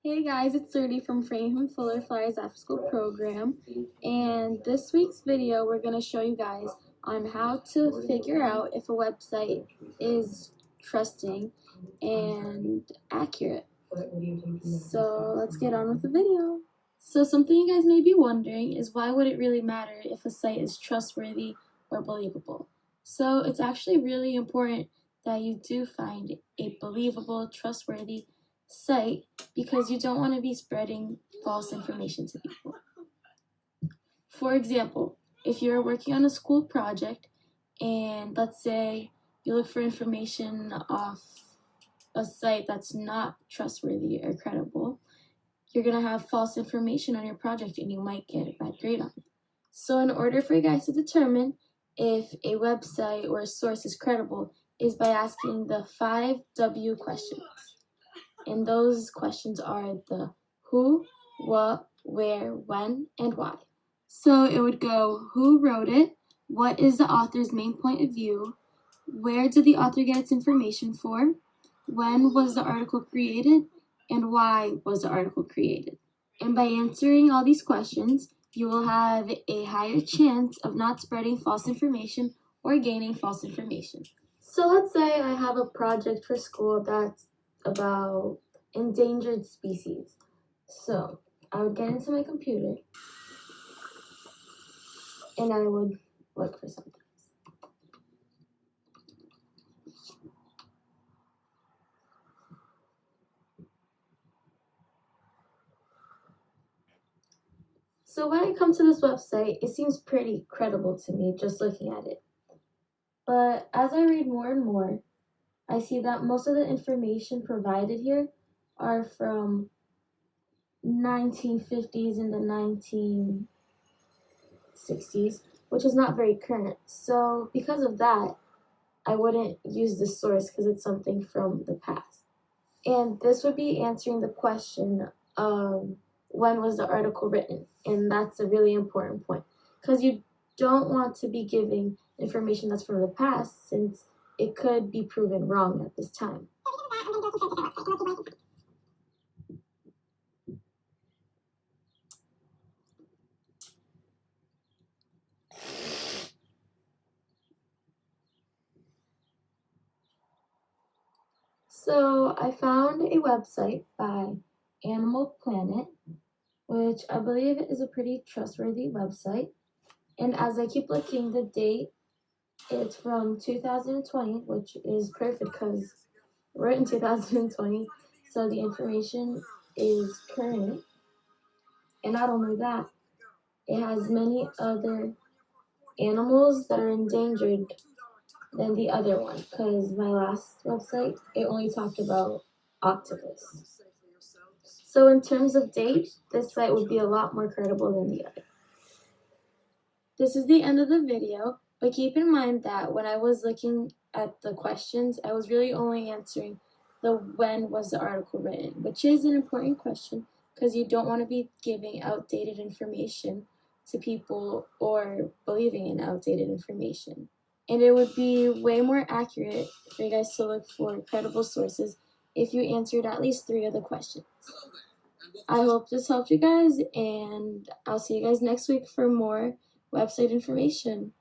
Hey guys, it's Serdy from Framingham Fuller Flyers After School Program, and this week's video we're going to show you guys on how to figure out if a website is trusting and accurate. So let's get on with the video. So something you guys may be wondering is, why would it really matter if a site is trustworthy or believable? So it's actually really important that you do find a believable, trustworthy site, because you don't want to be spreading false information to people. For example, if you're working on a school project and let's say you look for information off a site that's not trustworthy or credible, you're going to have false information on your project and you might get a bad grade on it. So in order for you guys to determine if a website or a source is credible is by asking the 5 W questions. And those questions are the who, what, where, when, and why. So it would go, who wrote it? What is the author's main point of view? Where did the author get its information for? When was the article created? And why was the article created? And by answering all these questions, you will have a higher chance of not spreading false information or gaining false information. So let's say I have a project for school that's about endangered species. So I would get into my computer and I would look for something. So when I come to this website, it seems pretty credible to me just looking at it. But as I read more and more, I see that most of the information provided here are from 1950s and the 1960s, which is not very current. So because of that, I wouldn't use this source because it's something from the past. And this would be answering the question of when was the article written, and that's a really important point because you don't want to be giving information that's from the past, since it could be proven wrong at this time. So I found a website by Animal Planet, which I believe is a pretty trustworthy website. And as I keep looking, the date, it's from 2020, which is perfect because we're in 2020, so the information is current. And not only that, it has many other animals that are endangered than the other one, because my last website, it only talked about octopus. So in terms of date, this site would be a lot more credible than the other. This is the end of the video, but keep in mind that when I was looking at the questions, I was really only answering the when was the article written, which is an important question because you don't want to be giving outdated information to people or believing in outdated information. And it would be way more accurate for you guys to look for credible sources if you answered at least 3 of the questions. I hope this helped you guys, and I'll see you guys next week for more website information.